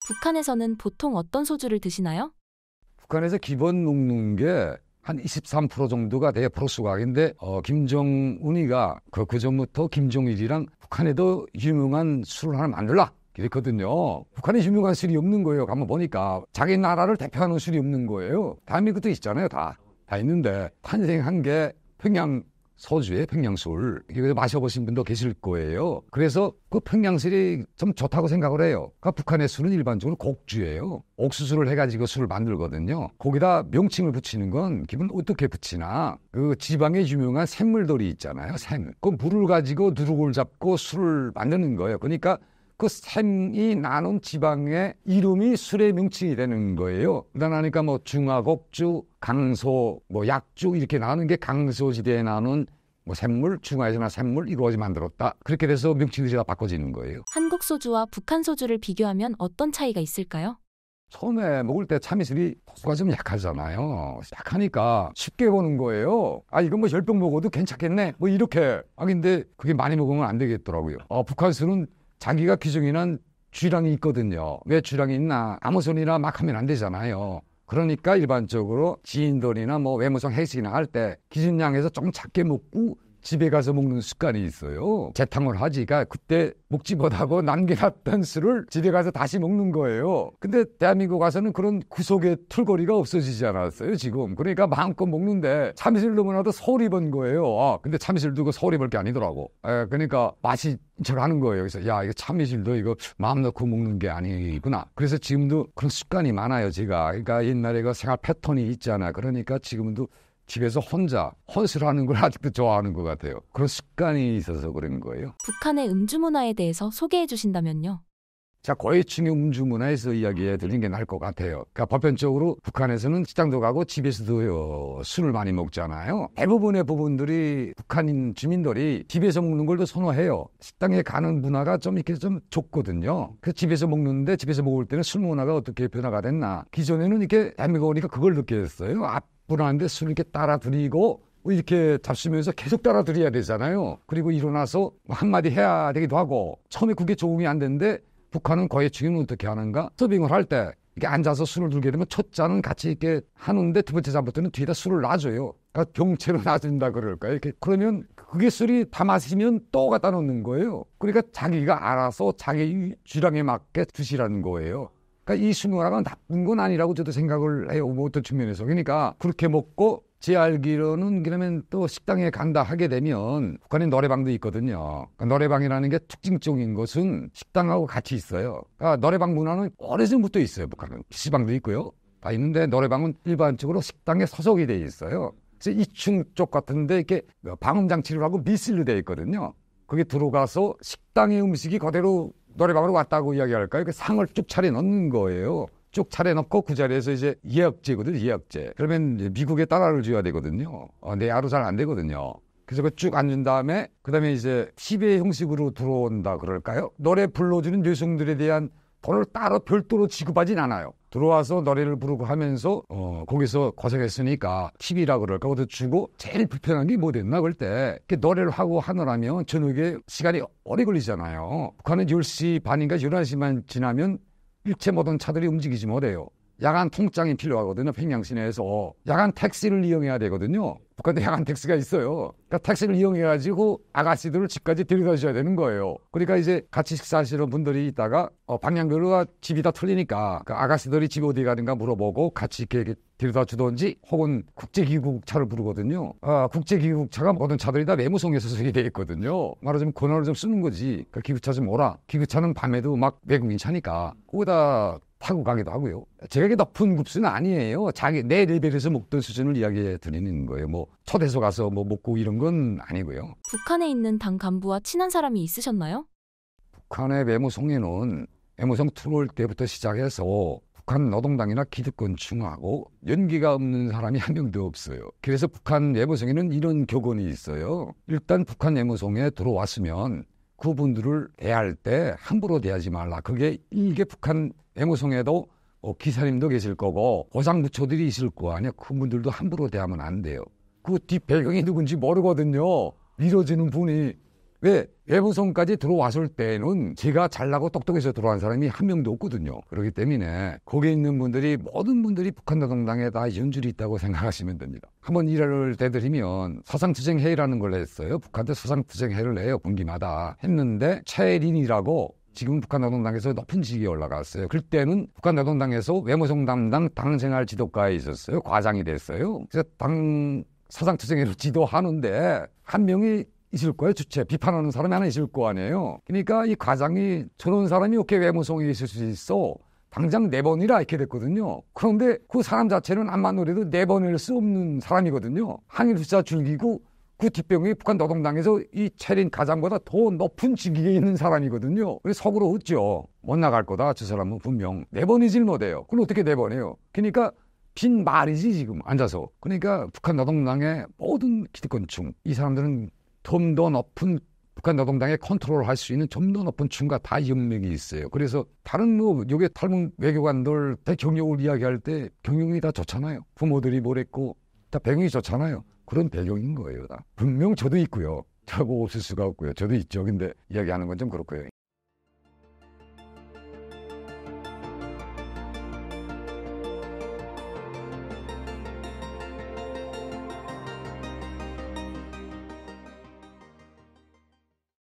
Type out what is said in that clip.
북한에서는 보통 어떤 소주를 드시나요? 북한에서 기본 먹는 게 한 23% 정도가 돼요. 프로수각인데 김정은이가 그 전부터 김정일이랑 북한에도 유명한 술을 하나 만들라 그랬거든요. 북한에 유명한 술이 없는 거예요. 가만 보니까 자기 나라를 대표하는 술이 없는 거예요. 대한민국도 있잖아요. 다 있는데 탄생한 게 평양 소주에 평양술 이거 마셔보신 분도 계실 거예요. 그래서 그 평양술이 좀 좋다고 생각을 해요. 그러니까 북한의 술은 일반적으로 곡주예요. 옥수수를 해가지고 술을 만들거든요. 거기다 명칭을 붙이는 건 기본 어떻게 붙이나 그 지방에 유명한 샘물들이 있잖아요. 샘. 그 물을 가지고 누룩을 잡고 술을 만드는 거예요. 그러니까 그 샘이 나눈 지방의 이름이 술의 명칭이 되는 거예요. 그러니까 뭐 중화곡주, 강소, 뭐 약주 이렇게 나누는 게 강소지대에 나눈 뭐 샘물, 중화에서나 샘물 이루어지 만들었다. 그렇게 돼서 명칭들이 다 바꿔지는 거예요. 한국 소주와 북한 소주를 비교하면 어떤 차이가 있을까요? 처음에 먹을 때 참이슬이 도수가 좀 약하잖아요. 약하니까 쉽게 보는 거예요. 아, 이건 뭐 10병 먹어도 괜찮겠네. 뭐 이렇게. 아, 근데 그게 많이 먹으면 안 되겠더라고요. 북한 술은 자기가 규정이란 주량이 있거든요. 왜 주량이 있나? 아무 소리나 막 하면 안 되잖아요. 그러니까 일반적으로 지인들이나 뭐 외무성 회식이나 할 때 기준량에서 조금 작게 먹고 집에 가서 먹는 습관이 있어요. 재탕을 하지가 그때 먹지 못하고 남겨놨던 술을 집에 가서 다시 먹는 거예요. 근데 대한민국 가서는 그런 구속의 툴거리가 없어지지 않았어요, 지금. 그러니까 마음껏 먹는데 참이슬 너무나도 서울이 번 거예요. 근데 참이슬도 그 서울이 볼 게 아니더라고. 그러니까 맛이 척 하는 거예요. 그래서 야, 이거 참이슬도 이거 마음 놓고 먹는 게 아니구나. 그래서 지금도 그런 습관이 많아요, 제가. 그러니까 옛날에 그 생활 패턴이 있잖아. 그러니까 지금도 집에서 혼자 혼술하는 걸 아직도 좋아하는 것 같아요. 그런 습관이 있어서 그런 거예요. 북한의 음주 문화에 대해서 소개해 주신다면요. 자, 고해충의 음주 문화에서 이야기해 드리는 게 나을 것 같아요. 그러니까 보편적으로 북한에서는 식당도 가고 집에서도 술을 많이 먹잖아요. 대부분의 부분들이 북한인 주민들이 집에서 먹는 걸 더 선호해요. 식당에 가는 문화가 좀 이렇게 좀 좁거든요. 그래서 집에서 먹는데 집에서 먹을 때는 술 문화가 어떻게 변화가 됐나. 기존에는 이렇게 대한민국 오니까 그걸 느꼈어요. 분한테 술 이렇게 따라 드리고 이렇게 잡수면서 계속 따라 드려야 되잖아요. 그리고 일어나서 한마디 해야 되기도 하고 처음에 그게 적응이 안 되는데 북한은 고해충은 어떻게 하는가? 서빙을 할 때 이렇게 앉아서 술을 들게 되면 첫 잔은 같이 이렇게 하는데 두 번째 잔부터는 뒤에다 술을 놔줘요. 그러니까 경채로 놔준다 그럴까요? 이렇게 그러면 그게 술이 다 마시면 또 갖다 놓는 거예요. 그러니까 자기가 알아서 자기 주량에 맞게 드시라는 거예요. 그러니까 이 술 문화가 나쁜 건 아니라고 저도 생각을 해요. 뭐 어떤 측면에서. 그러니까 그렇게 먹고 제 알기로는 그러면 또 식당에 간다 하게 되면 북한에 노래방도 있거든요. 그러니까 노래방이라는 게 특징적인 것은 식당하고 같이 있어요. 그러니까 노래방 문화는 오래전부터 있어요. 북한은 PC방도 있고요. 다 있는데 노래방은 일반적으로 식당에 소속이 돼 있어요. 그래서 2층 쪽 같은데 이렇게 방음 장치를 하고 미실로 돼 있거든요. 거기 들어가서 식당의 음식이 그대로 노래방으로 왔다고 이야기할까요? 그 상을 쭉 차려 넣는 거예요. 쭉 차려놓고 그 자리에서 이제 예약제거든요. 예약제. 그러면 미국에 따라를 줘야 되거든요. 내야로 잘 안 되거든요. 그래서 그 쭉 앉은 다음에 그다음에 이제 TV의 형식으로 들어온다 그럴까요? 노래 불러주는 여성들에 대한 돈을 따로 별도로 지급하진 않아요. 들어와서 노래를 부르고 하면서 거기서 고생했으니까 TV라 그럴까 그것도 주고 제일 불편한 게 뭐 됐나 그럴 때 노래를 하고 하느라면 저녁에 시간이 오래 걸리잖아요. 북한은 10시 반인가 11시만 지나면 일체 모든 차들이 움직이지 못해요. 야간 통장이 필요하거든요. 평양 시내에서 야간 택시를 이용해야 되거든요. 북한에 야간 택시가 있어요. 그러니까 택시를 이용해가지고 아가씨들을 집까지 데려다 주셔야 되는 거예요. 그러니까 이제 같이 식사하시는 분들이 있다가 방향별로 집이 다 틀리니까 그 아가씨들이 집 어디 가는가 물어보고 같이 이렇게 데려다 주던지 혹은 국제기구차를 부르거든요. 국제기구차가 모든 차들이 다 외무성에서 소개되어 돼 있거든요. 말하자면 권한을 좀 쓰는 거지. 그 기구차 좀 오라. 기구차는 밤에도 막 외국인 차니까 거기다 타고 가기도 하고요. 제가 이게 높은 급수는 아니에요. 내 레벨에서 먹던 수준을 이야기해 드리는 거예요. 뭐 초대소 가서 뭐 먹고 이런 건 아니고요. 북한에 있는 당 간부와 친한 사람이 있으셨나요? 북한의 외무성에는 외무성 들어올 때부터 시작해서 북한 노동당이나 기득권층하고 연기가 없는 사람이 한 명도 없어요. 그래서 북한 외무성에는 이런 격언이 있어요. 일단 북한 외무성에 들어왔으면 그분들을 대할 때 함부로 대하지 말라. 그게 이게 북한 외무성에도 기사님도 계실 거고 고상부처들이 있을 거 아니야. 그분들도 함부로 대하면 안 돼요. 그 뒷 배경이 누군지 모르거든요. 밀어주는 분이 왜? 외무성까지 들어왔을 때는 제가 잘나고 똑똑해서 들어간 사람이 한 명도 없거든요. 그렇기 때문에 거기 있는 분들이 모든 분들이 북한 노동당에 다 연줄이 있다고 생각하시면 됩니다. 한번 일을 대드리면 사상투쟁회의라는 걸 했어요. 북한테 사상투쟁회의를 해요. 분기마다 했는데 최린이라고 지금 북한 노동당에서 높은 직위에 올라갔어요. 그때는 북한 노동당에서 외무성 담당 당생활 지도과에 있었어요. 과장이 됐어요. 그래서 당 사상투쟁회를 지도하는데 한 명이 있을 거예요. 주체 비판하는 사람이 하나 있을 거 아니에요. 그러니까 이 과장이 저런 사람이 어떻게 외무성에 있을 수 있어? 당장 내보내라 이렇게 됐거든요. 그런데 그 사람 자체는 암만 노래도 내보낼 수 없는 사람이거든요. 항일 후사 줄기고 그 뒷병이 북한 노동당에서 이 체린 과장보다 더 높은 직위에 있는 사람이거든요. 그래서 속으로 웃죠. 못 나갈 거다. 저 사람은 분명 내보내질 못해요. 그걸 어떻게 내보내요? 그러니까 빈 말이지 지금 앉아서. 그러니까 북한 노동당의 모든 기득권층 이 사람들은 좀 더 높은 북한 노동당에 컨트롤할 수 있는 좀 더 높은 층과 다 연맹이 있어요. 그래서 다른 뭐 요게 탈북 외교관들 다 경력을 이야기할 때 경영이 다 좋잖아요. 부모들이 뭐랬고 다 배경이 좋잖아요. 그런 배경인 거예요. 다. 분명 저도 있고요. 저거 없을 수가 없고요. 저도 있죠. 근데 이야기하는 건 좀 그렇고요.